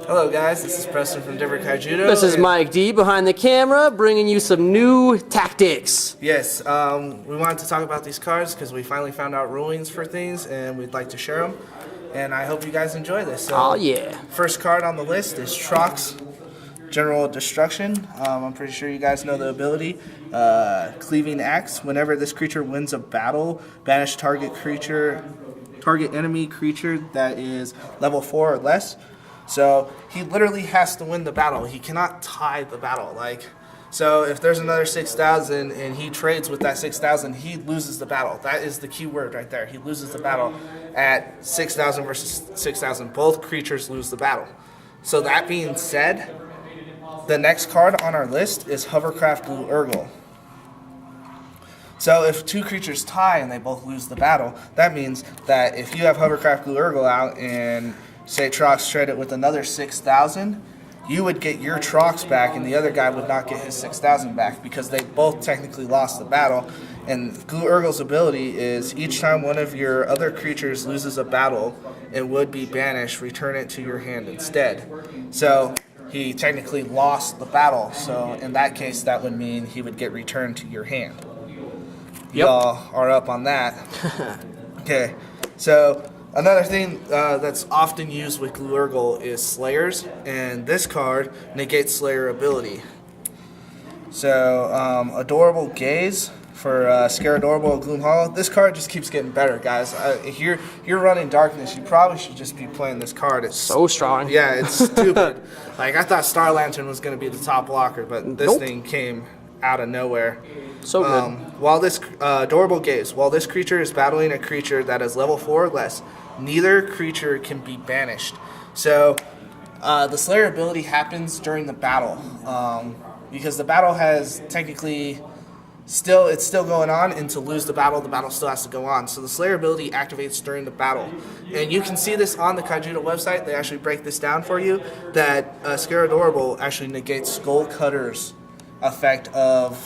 Hello guys, this is Preston from Kaijudo. This is Mike D behind the camera, bringing you some new tactics. Yes, we wanted to talk about these cards because we finally found out rulings for things and we'd like to share them. And I hope you guys enjoy this. Oh yeah. First card on the list is Trox, General Destruction. I'm pretty sure you guys know the ability. Cleaving Axe. Whenever this creature wins a battle, banish target enemy creature that is level 4 or less. So he literally has to win the battle. He cannot tie the battle. So if there's another 6,000 and he trades with that 6,000, he loses the battle. That is the key word right there. He loses the battle at 6,000 versus 6,000. Both creatures lose the battle. So that being said, the next card on our list is Hovercraft Blue Urgle. So if two creatures tie and they both lose the battle, that means that if you have Hovercraft Blue Urgle out and say Trox trade it with another 6,000, you would get your Trox back and the other guy would not get his 6,000 back because they both technically lost the battle. And Blue Urgle's ability is each time one of your other creatures loses a battle, it would be banished, return it to your hand instead. So he technically lost the battle, so in that case that would mean he would get returned to your hand. Y'all are up on that. Okay, so another thing that's often used with Blue Urgle is Slayers, and this card negates Slayer ability. So, Adorable Gaze for Scare Adorable Gloom Hollow. This card just keeps getting better, guys. If you're running Darkness, you probably should just be playing this card. It's so strong. Yeah, it's stupid. I thought Star Lantern was going to be the top blocker, but this thing came out of nowhere. So good. While this Adorable Gaze, while this creature is battling a creature that is level 4 or less, neither creature can be banished. So the Slayer ability happens during the battle because the battle has technically it's still going on, and to lose the battle still has to go on. So the Slayer ability activates during the battle, and you can see this on the Kaijudo website. They actually break this down for you that Scare Adorable actually negates Skull Cutter's effect of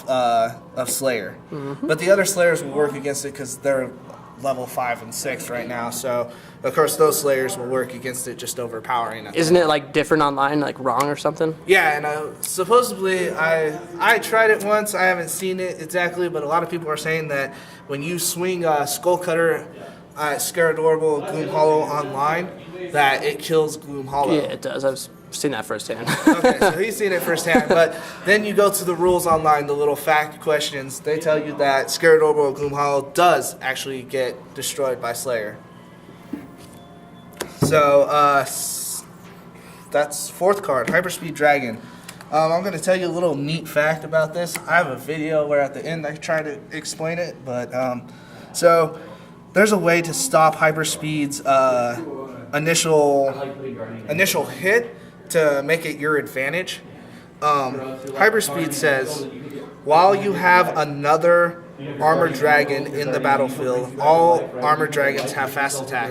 Slayer. But the other Slayers will work against it because they're level 5 and 6 right now, so of course those Slayers will work against it, just overpowering it. Isn't it different online, wrong or something? Yeah, and supposedly I tried it once. I haven't seen it exactly, but a lot of people are saying that when you swing Skull Cutter at Scare Adorable Gloom Hollow online, that it kills Gloom Hollow. Yeah, it does. I've seen that firsthand. Okay, so he's seen it firsthand, but then you go to the rules online, the little fact questions. They tell you that Scare Adorable Gloom Hollow does actually get destroyed by Slayer. So that's fourth card, Hyperspeed Dragon. I'm going to tell you a little neat fact about this. I have a video where at the end I try to explain it, but so there's a way to stop Hyperspeed's initial hit to make it your advantage. Hyperspeed says, while you have another armored dragon in the battlefield, all armored dragons have fast attack.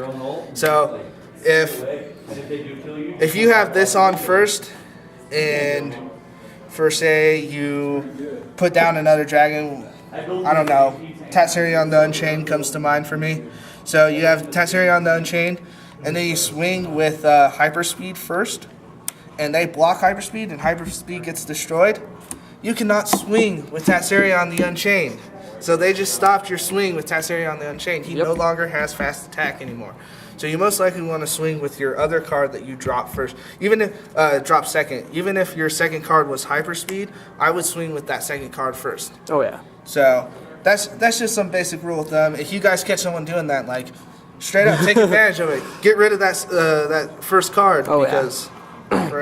So if you have this on first, and for say you put down another dragon, I don't know, Tatsurion the Unchained comes to mind for me. So you have Tatsurion the Unchained, and then you swing with Hyperspeed first, and they block Hyperspeed, and Hyperspeed gets destroyed. You cannot swing with Tatsurion the Unchained. So they just stopped your swing with Tatsurion the Unchained. He no longer has fast attack anymore. So you most likely want to swing with your other card that you drop first, even if drop second. Even if your second card was Hyperspeed, I would swing with that second card first. Oh yeah. So that's just some basic rule of thumb. If you guys catch someone doing that, straight up take advantage of it. Get rid of that first card because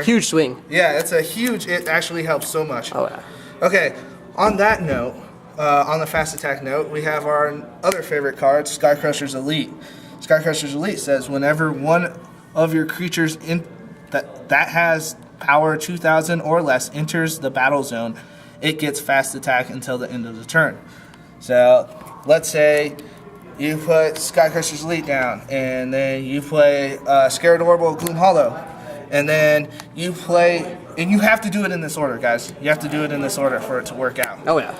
huge swing. Yeah, it's a huge. It actually helps so much. Oh yeah. Okay. On that note, on the fast attack note, we have our other favorite card, Skycrusher's Elite. Skycrusher's Elite says whenever one of your creatures that has power 2,000 or less enters the battle zone, it gets fast attack until the end of the turn. So let's say you put Skycrusher's Elite down, and then you play Scare Adorable Gloom Hollow, and then you play, and you have to do it in this order, guys. You have to do it in this order for it to work out. Oh yeah.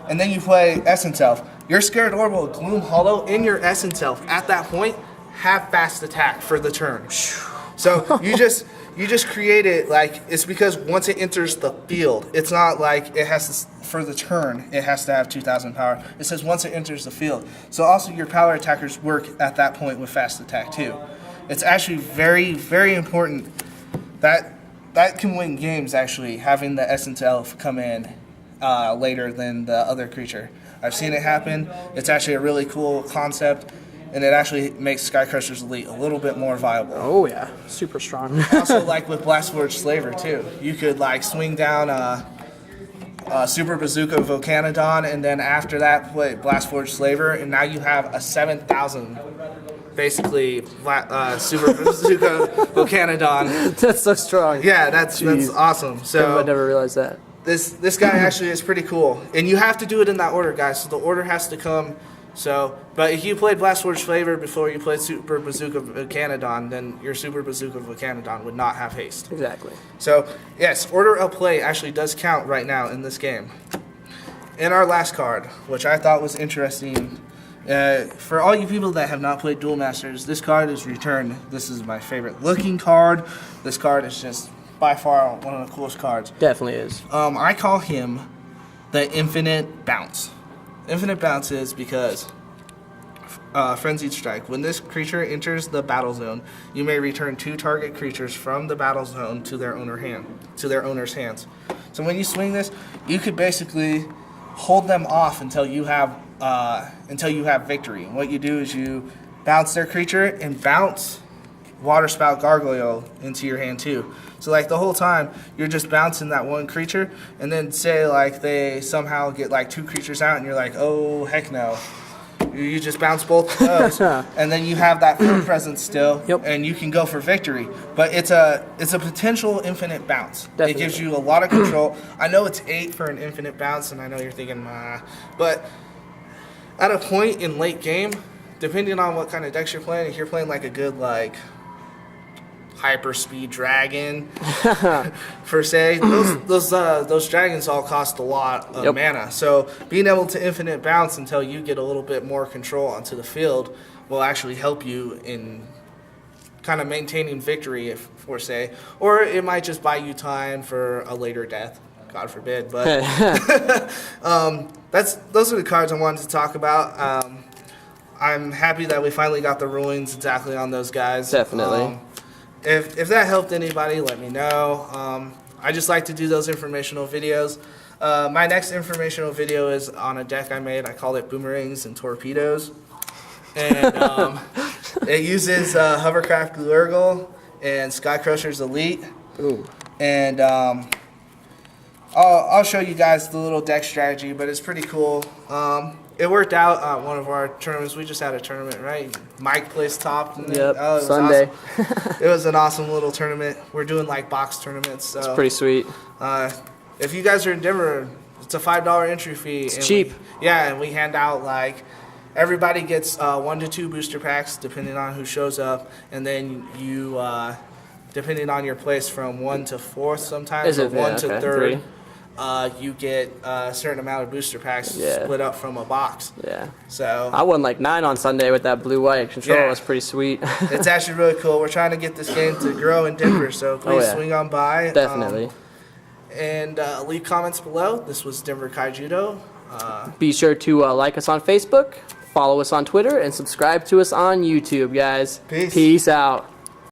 And then you play Essence Elf. Your Scare Adorable Gloom Hollow in your Essence Elf at that point have fast attack for the turn. So you you just create it like it's because once it enters the field, it's not like it has to for the turn. It has to have 2,000 power. It says once it enters the field. So also your power attackers work at that point with fast attack too. It's actually very very important that can win games actually having the Essence Elf come in later than the other creature. I've seen it happen. It's actually a really cool concept. And it actually makes Sky Crusher's Elite a little bit more viable. Oh yeah, super strong. Also, like with Blastforged Slaver too, you could like swing down Super Bazooka Volcanodon, and then after that play Blastforged Slaver, and now you have a 7,000 basically Super Bazooka Volcanodon. That's so strong. Yeah, that's awesome. So I never realized that. This guy actually is pretty cool, and you have to do it in that order, guys. So the order has to come. So, but if you played Blastforged Flavor before you played Super Bazooka Volcanodon, then your Super Bazooka Volcanodon would not have haste. Exactly. So, yes, order of play actually does count right now in this game. In our last card, which I thought was interesting, for all you people that have not played Duel Masters, this card is Return. This is my favorite looking card. This card is just by far one of the coolest cards. Definitely is. I call him the Infinite Bounce. Infinite Bounce is because Frenzied Strike. When this creature enters the battle zone, you may return 2 target creatures from the battle zone to their owner's hands. So when you swing this, you could basically hold them off until you have victory. And what you do is you bounce their creature and bounce Waterspout Gargoyle into your hand too. So like the whole time you're just bouncing that one creature, and then say like they somehow get like 2 creatures out, and you're like, oh heck no. You just bounce both of those, and then you have that field presence still, and you can go for victory. But it's a potential infinite bounce. Definitely. It gives you a lot of control. I know it's 8 for an infinite bounce, and I know you're thinking, but at a point in late game, depending on what kind of decks you're playing, if you're playing like a good like hyper speed dragon per se, those dragons all cost a lot of mana. So being able to infinite bounce until you get a little bit more control onto the field will actually help you in kind of maintaining victory, if for say, or it might just buy you time for a later death, God forbid. But those are the cards I wanted to talk about. I'm happy that we finally got the rulings exactly on those guys. Definitely. If that helped anybody, let me know. I just like to do those informational videos. My next informational video is on a deck I made. I call it Boomerangs and Torpedoes. And it uses Hovercraft Glurgle and Sky Crusher's Elite. Ooh. And I'll show you guys the little deck strategy, but it's pretty cool. It worked out at one of our tournaments. We just had a tournament, right? Mike placed top. Yep, it was Sunday. Awesome. It was an awesome little tournament. We're doing like box tournaments. So, it's pretty sweet. If you guys are in Denver, it's a $5 entry fee. It's cheap. And we hand out like, everybody gets 1 to 2 booster packs depending on who shows up. And then you, depending on your place, from 1 to 4th sometimes, or 1 to 3rd. You get a certain amount of booster packs split up from a box. Yeah. So I won like 9 on Sunday with that blue-white control. It was pretty sweet. It's actually really cool. We're trying to get this game to grow in Denver, so please swing on by. Definitely. And leave comments below. This was Denver Kaijudo. Be sure to like us on Facebook, follow us on Twitter, and subscribe to us on YouTube, guys. Peace. Peace out.